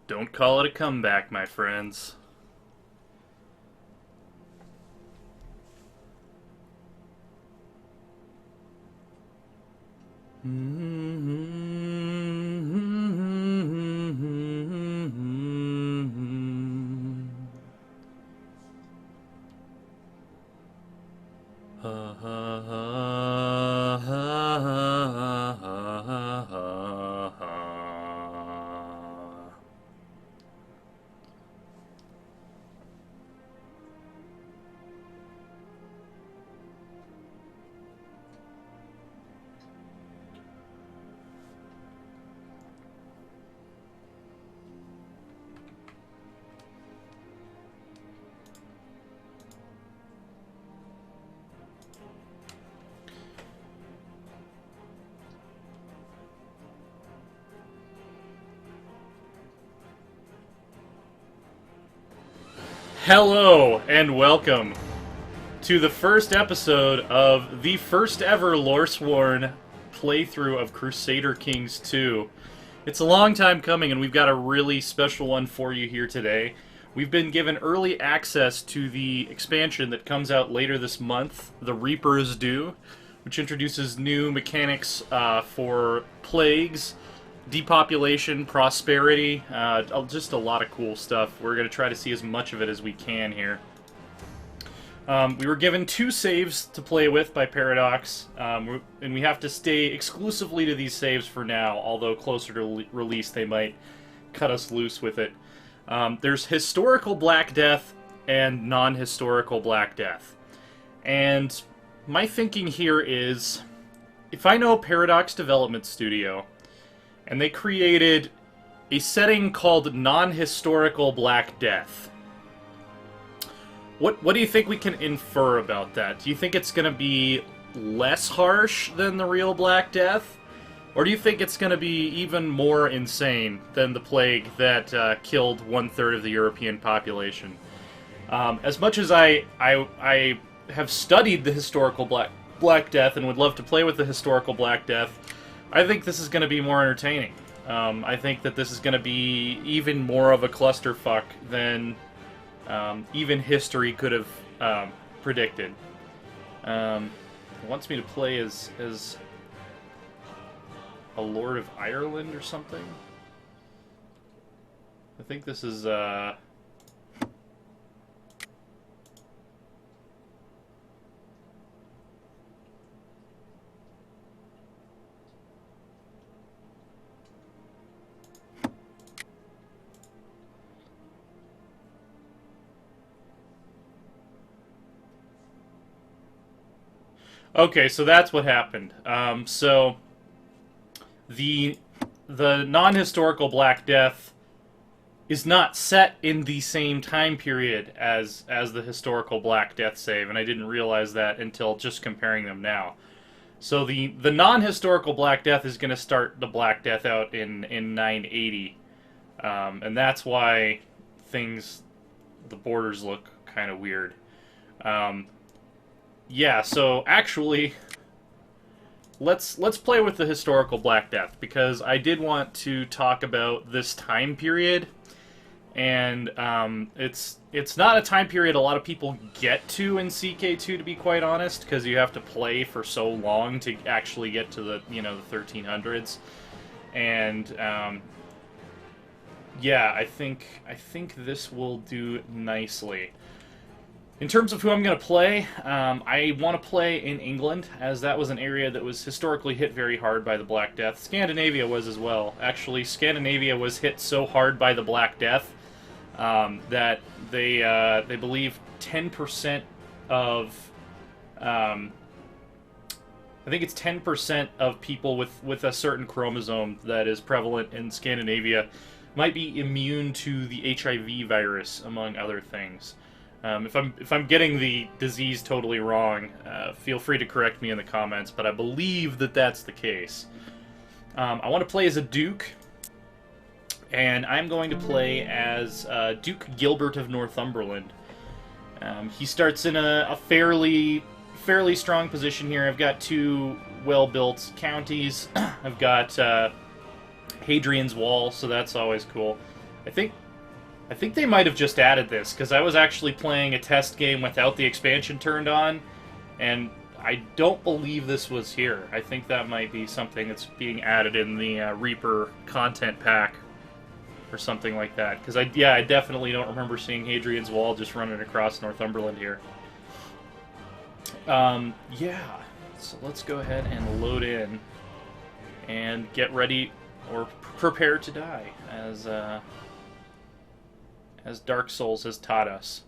Don't call it a comeback, my friends. Hello and welcome to the first episode of the first ever Loresworn playthrough of Crusader Kings II. It's a long time coming, and we've got a really special one for you here today. We've been given early access to the expansion that comes out later this month, The Reaper's Due, which introduces new mechanics for plagues, depopulation, prosperity, just a lot of cool stuff. We're going to try to see as much of it as we can here. We were given 2 saves to play with by Paradox, and we have to stay exclusively to these saves for now, although closer to release they might cut us loose with it. There's historical Black Death and non-historical Black Death. And my thinking here is, if I know Paradox Development Studio, and they created a setting called non-historical Black Death, what do you think we can infer about that? Do you think it's going to be less harsh than the real Black Death? Or do you think it's going to be even more insane than the plague that killed 1/3 of the European population? As much as I have studied the historical Black Death and would love to play with the historical Black Death, I think this is going to be more entertaining. I think that this is going to be even more of a clusterfuck than even history could have predicted. It wants me to play as a Lord of Ireland or something. I think this is okay, so that's what happened. So the non-historical Black Death is not set in the same time period as the historical Black Death save, and I didn't realize that until just comparing them now. So the non-historical Black Death is going to start the Black Death out in 980, and that's why the borders look kind of weird. Yeah, so actually, let's play with the historical Black Death, because I did want to talk about this time period, and it's not a time period a lot of people get to in CK2, to be quite honest, because you have to play for so long to actually get to the the 1300s, and yeah, I think this will do nicely. In terms of who I'm going to play, I want to play in England, as that was an area that was historically hit very hard by the Black Death. Scandinavia was as well. Actually, Scandinavia was hit so hard by the Black Death that they believe 10% of, I think it's 10% of people with a certain chromosome that is prevalent in Scandinavia might be immune to the HIV virus, among other things. If I'm getting the disease totally wrong, feel free to correct me in the comments, but I believe that that's the case. I want to play as a Duke, and I'm going to play as Duke Gilbert of Northumberland. He starts in a fairly strong position here. I've got 2 well-built counties. I've got Hadrian's Wall, so that's always cool. I think they might have just added this, because I was actually playing a test game without the expansion turned on, and I don't believe this was here. I think that might be something that's being added in the Reaper content pack, or something like that. Because I definitely don't remember seeing Hadrian's Wall just running across Northumberland here. Yeah, so let's go ahead and load in, and get ready, or prepare to die, as Dark Souls has taught us.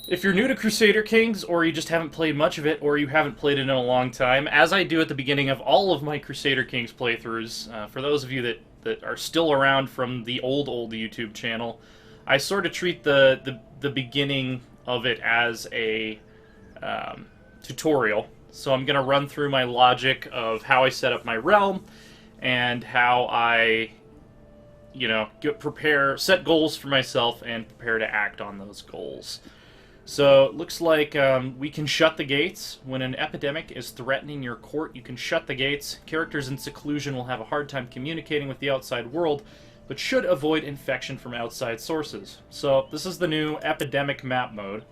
If you're new to Crusader Kings, or you just haven't played much of it, or you haven't played it in a long time, as I do at the beginning of all of my Crusader Kings playthroughs, for those of you that are still around from the old YouTube channel, I sort of treat the beginning of it as a tutorial. So I'm going to run through my logic of how I set up my realm, and how I set goals for myself and prepare to act on those goals. So it looks like we can shut the gates. When an epidemic is threatening your court, you can shut the gates. Characters in seclusion will have a hard time communicating with the outside world, but should avoid infection from outside sources. So this is the new epidemic map mode.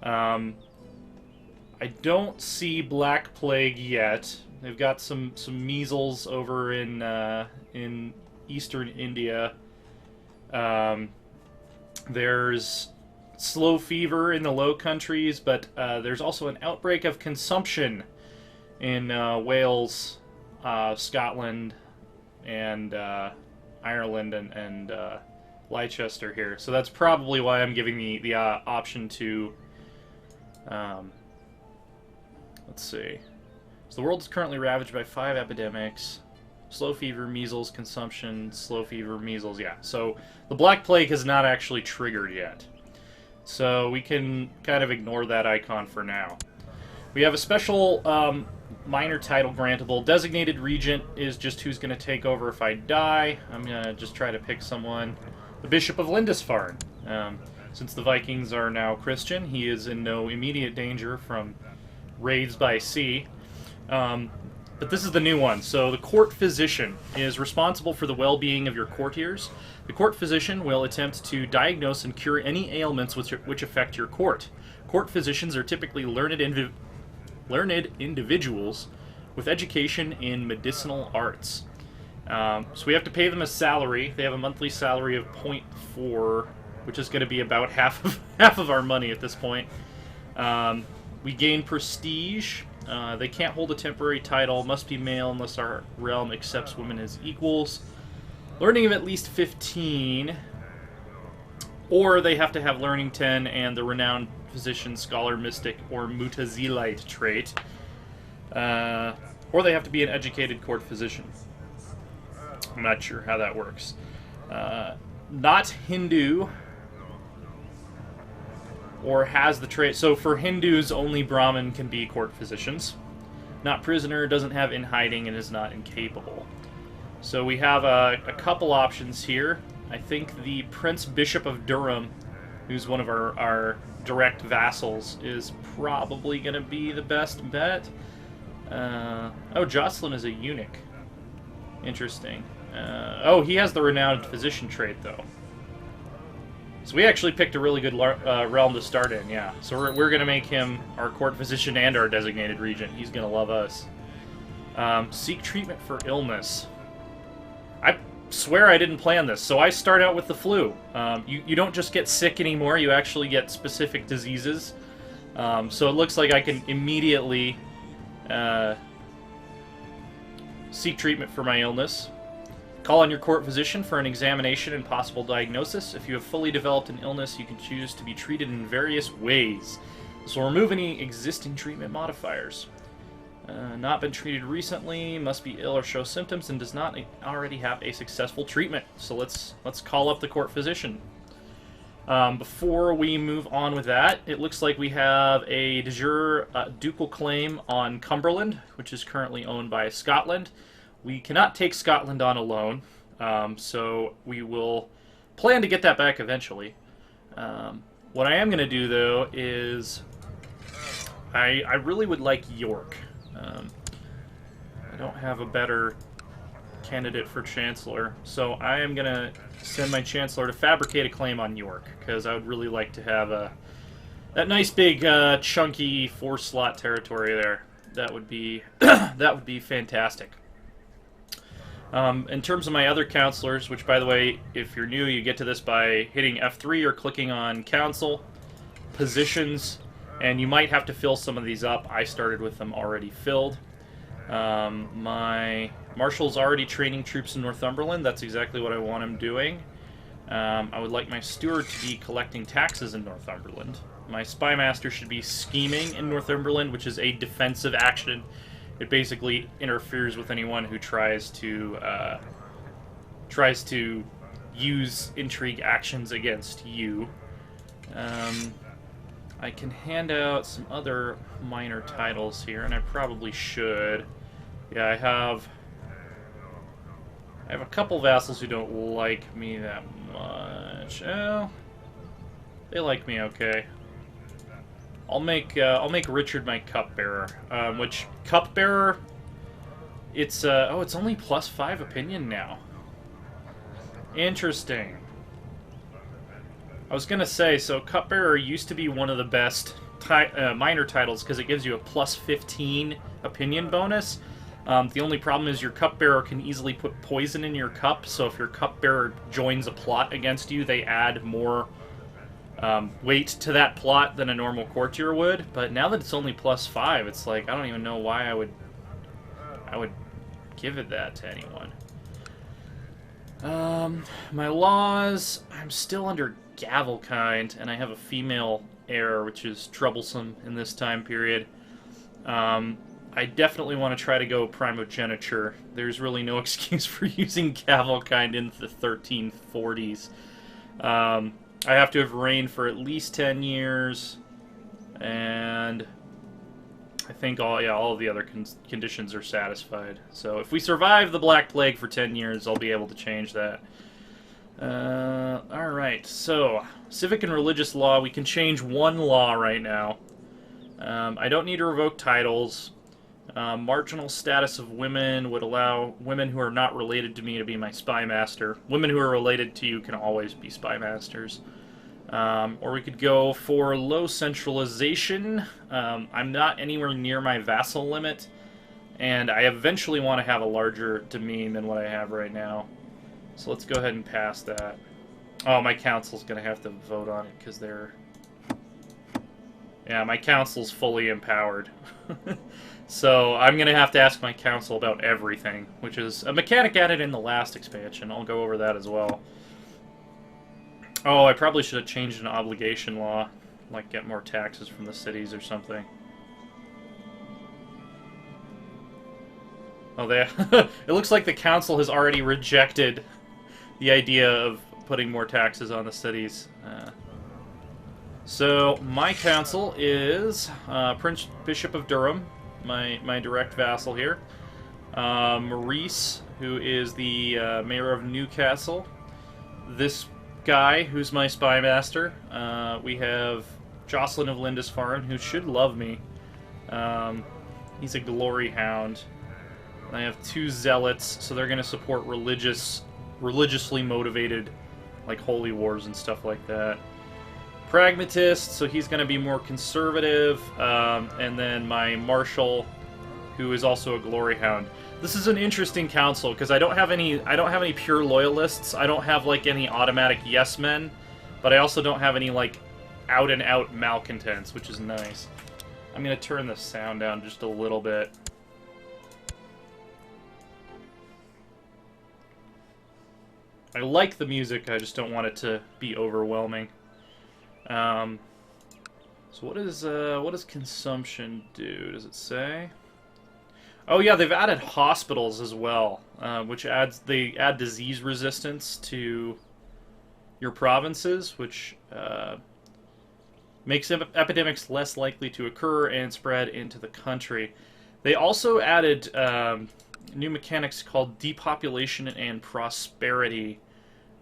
I don't see Black Plague yet. They've got some measles over in eastern India. There's slow fever in the Low Countries, but there's also an outbreak of consumption in Wales, Scotland, and Ireland, and Leicester here. So that's probably why I'm giving the option to... let's see. So the world is currently ravaged by 5 epidemics. Slow fever, measles, consumption, slow fever, measles, yeah. So the Black Plague has not actually triggered yet. So we can kind of ignore that icon for now. We have a special minor title grantable. Designated Regent is just who's going to take over if I die. I'm going to just try to pick someone. The Bishop of Lindisfarne. Since the Vikings are now Christian, he is in no immediate danger from raids by sea. But this is the new one. So the court physician is responsible for the well-being of your courtiers. The court physician will attempt to diagnose and cure any ailments which affect your court. Court physicians are typically learned individuals with education in medicinal arts. So we have to pay them a salary. They have a monthly salary of 0.4, which is going to be about half of our money at this point. We gain prestige. They can't hold a temporary title, must be male unless our realm accepts women as equals. Learning of at least 15, or they have to have learning 10 and the renowned physician, scholar, mystic, or mutazilite trait. Or they have to be an educated court physician. I'm not sure how that works. Not Hindu, or has the trait. So for Hindus, only Brahmin can be court physicians. Not prisoner, doesn't have in hiding, and is not incapable. So we have a couple options here. I think the Prince Bishop of Durham, who's one of our direct vassals, is probably going to be the best bet. Oh, Jocelyn is a eunuch. Interesting. Oh, he has the renowned physician trait, though. So we actually picked a really good realm to start in, yeah. So we're going to make him our court physician and our designated regent. He's going to love us. Seek treatment for illness. I swear I didn't plan this. So I start out with the flu. You don't just get sick anymore. You actually get specific diseases. So it looks like I can immediately seek treatment for my illness. Call on your court physician for an examination and possible diagnosis. If you have fully developed an illness, you can choose to be treated in various ways. This will remove any existing treatment modifiers. Not been treated recently, must be ill or show symptoms, and does not already have a successful treatment. So let's call up the court physician. Before we move on with that, it looks like we have a de jure ducal claim on Cumberland, which is currently owned by Scotland. We cannot take Scotland on alone, so we will plan to get that back eventually. What I am going to do, though, is I really would like York. I don't have a better candidate for Chancellor. So I am going to send my Chancellor to fabricate a claim on York, because I would really like to have that nice big chunky 4-slot territory there. That would be that would be fantastic. In terms of my other councilors, which, by the way, if you're new, you get to this by hitting F3 or clicking on Council, Positions, and you might have to fill some of these up. I started with them already filled. My Marshal's already training troops in Northumberland. That's exactly what I want him doing. I would like my Steward to be collecting taxes in Northumberland. My Spymaster should be scheming in Northumberland, which is a defensive action. It basically interferes with anyone who tries to use intrigue actions against you. I can hand out some other minor titles here, and I probably should. Yeah, I have a couple vassals who don't like me that much. Well, they like me okay. I'll make Richard my cupbearer. Which cupbearer? It's it's only +5 opinion now. Interesting. I was gonna say, so cupbearer used to be one of the best minor titles because it gives you a +15 opinion bonus. The only problem is your cupbearer can easily put poison in your cup, so if your cupbearer joins a plot against you, they add more weight to that plot than a normal courtier would. But now that it's only +5, it's like, I don't even know why I would give it that to anyone. My laws, I'm still under Gavelkind, and I have a female heir, which is troublesome in this time period. I definitely want to try to go primogeniture. There's really no excuse for using Gavelkind in the 1340s. I have to have reigned for at least 10 years, and I think all of the other conditions are satisfied. So if we survive the Black Plague for 10 years, I'll be able to change that. Alright, so civic and religious law, we can change one law right now. I don't need to revoke titles. Marginal status of women would allow women who are not related to me to be my spymaster. Women who are related to you can always be spymasters. Or we could go for low centralization. I'm not anywhere near my vassal limit, and I eventually want to have a larger demesne than what I have right now. So let's go ahead and pass that. Oh, my council's going to have to vote on it because they're... Yeah, my council's fully empowered. So I'm going to have to ask my council about everything, which is a mechanic added in the last expansion. I'll go over that as well. Oh, I probably should have changed an obligation law, like get more taxes from the cities or something. Oh, it looks like the council has already rejected the idea of putting more taxes on the cities. So my council is Prince Bishop of Durham, my direct vassal here. Maurice, who is the mayor of Newcastle. This guy, who's my spymaster. We have Jocelyn of Lindisfarne, who should love me. He's a glory hound. And I have 2 zealots, so they're going to support religiously motivated, like holy wars and stuff like that. Pragmatist, so he's going to be more conservative, and then my marshal, who is also a glory hound. This is an interesting council because I don't have any pure loyalists. I don't have like any automatic yes men, but I also don't have any like out and out malcontents, which is nice. I'm going to turn the sound down just a little bit. I like the music, I just don't want it to be overwhelming. So what does consumption do? Does it say? Oh yeah, they've added hospitals as well, which they add disease resistance to your provinces, which makes epidemics less likely to occur and spread into the country. They also added new mechanics called depopulation and prosperity.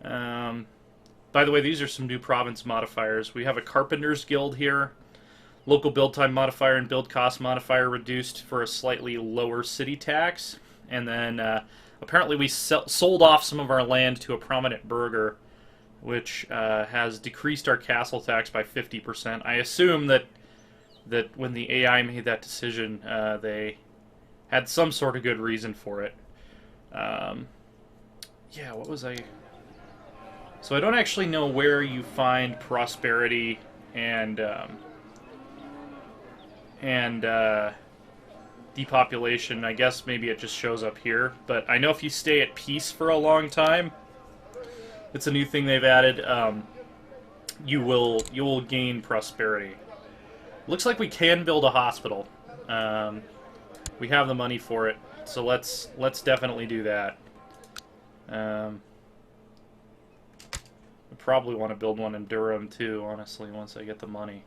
By the way, these are some new province modifiers. We have a Carpenter's Guild here. Local build time modifier and build cost modifier reduced for a slightly lower city tax. And then Apparently we sold off some of our land to a prominent burgher, which has decreased our castle tax by 50%. I assume that when the AI made that decision, they had some sort of good reason for it. Yeah, what was I... So I don't actually know where you find prosperity and depopulation. I guess maybe it just shows up here. But I know if you stay at peace for a long time, it's a new thing they've added. You will gain prosperity. Looks like we can build a hospital. We have the money for it, so let's definitely do that. I probably want to build one in Durham too, honestly, once I get the money.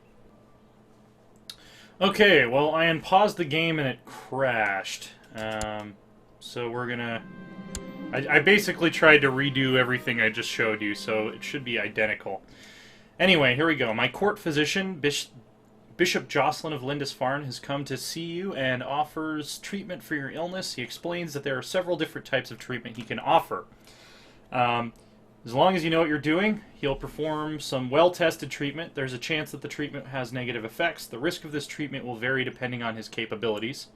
Okay, well, I unpaused the game and it crashed. So we're gonna... I basically tried to redo everything I just showed you, so it should be identical. Anyway, here we go. My court physician, Bishop Jocelyn of Lindisfarne, has come to see you and offers treatment for your illness. He explains that there are several different types of treatment he can offer. As long as you know what you're doing, he'll perform some well-tested treatment. There's a chance that the treatment has negative effects. The risk of this treatment will vary depending on his capabilities.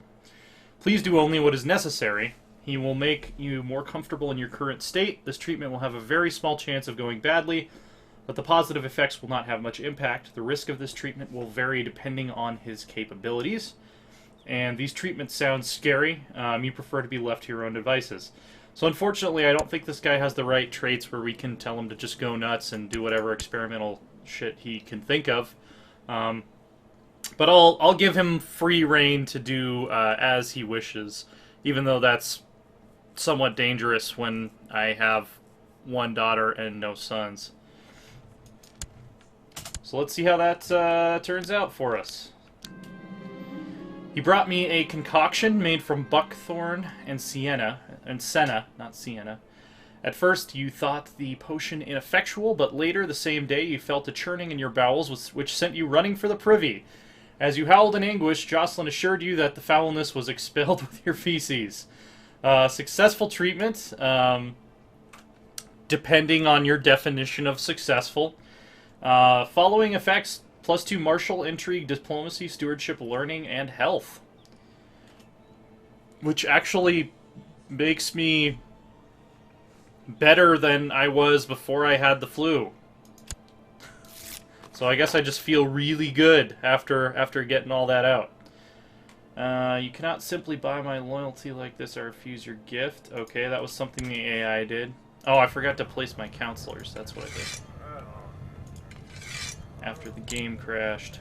Please do only what is necessary. He will make you more comfortable in your current state. This treatment will have a very small chance of going badly, but the positive effects will not have much impact. The risk of this treatment will vary depending on his capabilities. And these treatments sound scary. You prefer to be left to your own devices. So unfortunately, I don't think this guy has the right traits where we can tell him to just go nuts and do whatever experimental shit he can think of. But I'll give him free rein to do as he wishes, even though that's somewhat dangerous when I have one daughter and no sons. So let's see how that turns out for us. He brought me a concoction made from buckthorn and senna, not sienna. At first, you thought the potion ineffectual, but later, the same day, you felt a churning in your bowels, which sent you running for the privy. As you howled in anguish, Jocelyn assured you that the foulness was expelled with your feces. Successful treatment, depending on your definition of successful. Following effects: +2 martial, intrigue, diplomacy, stewardship, learning, and health. Which actually makes me better than I was before I had the flu. So I guess I just feel really good after getting all that out. You cannot simply buy my loyalty like this or refuse your gift. Okay, that was something the AI did. Oh, I forgot to place my counselors. That's what I did. After the game crashed.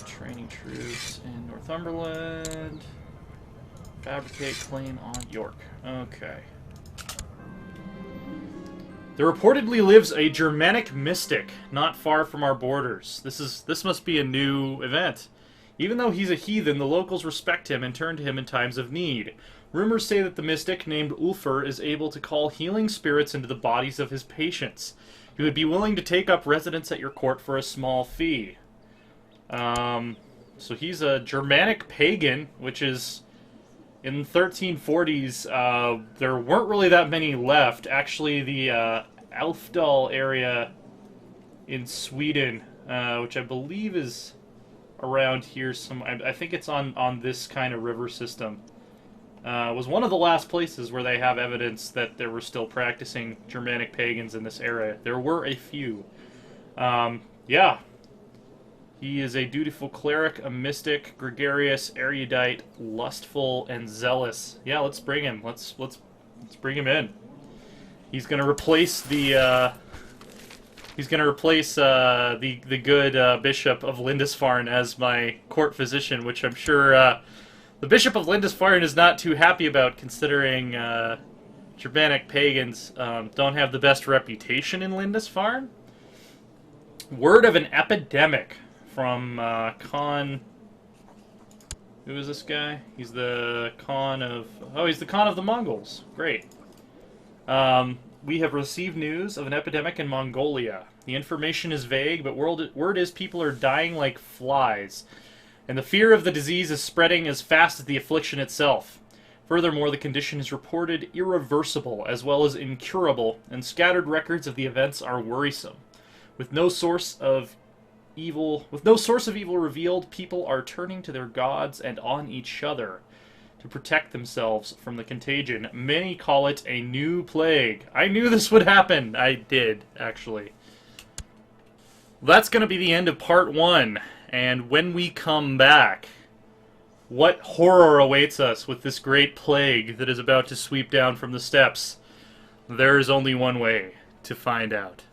Training troops in Northumberland. Fabricate claim on York. Okay. There reportedly lives a Germanic mystic not far from our borders. This must be a new event. Even though he's a heathen, the locals respect him and turn to him in times of need. Rumors say that the mystic, named Ulfr, is able to call healing spirits into the bodies of his patients. He would be willing to take up residence at your court for a small fee. So he's a Germanic pagan, which is... In the 1340s, there weren't really that many left. Actually, the Alfdal area in Sweden, which I believe is around here somewhere, I think it's on this kind of river system, was one of the last places where they have evidence that there were still practicing Germanic pagans in this area. There were a few. Yeah. He is a dutiful cleric, a mystic, gregarious, erudite, lustful, and zealous. Yeah, let's bring him. Let's bring him in. He's gonna replace the the good Bishop of Lindisfarne as my court physician, which I'm sure the Bishop of Lindisfarne is not too happy about, considering Germanic pagans don't have the best reputation in Lindisfarne. Word of an epidemic. From Khan... Who is this guy? He's the Khan of... Oh, he's the Khan of the Mongols. Great. We have received news of an epidemic in Mongolia. The information is vague, but word is people are dying like flies. And the fear of the disease is spreading as fast as the affliction itself. Furthermore, the condition is reported irreversible as well as incurable, and scattered records of the events are worrisome. With no source of evil revealed, people are turning to their gods and on each other to protect themselves from the contagion. Many call it a new plague. I knew this would happen. I did, actually. That's going to be the end of part 1. And when we come back, what horror awaits us with this great plague that is about to sweep down from the steppes? There is only one way to find out.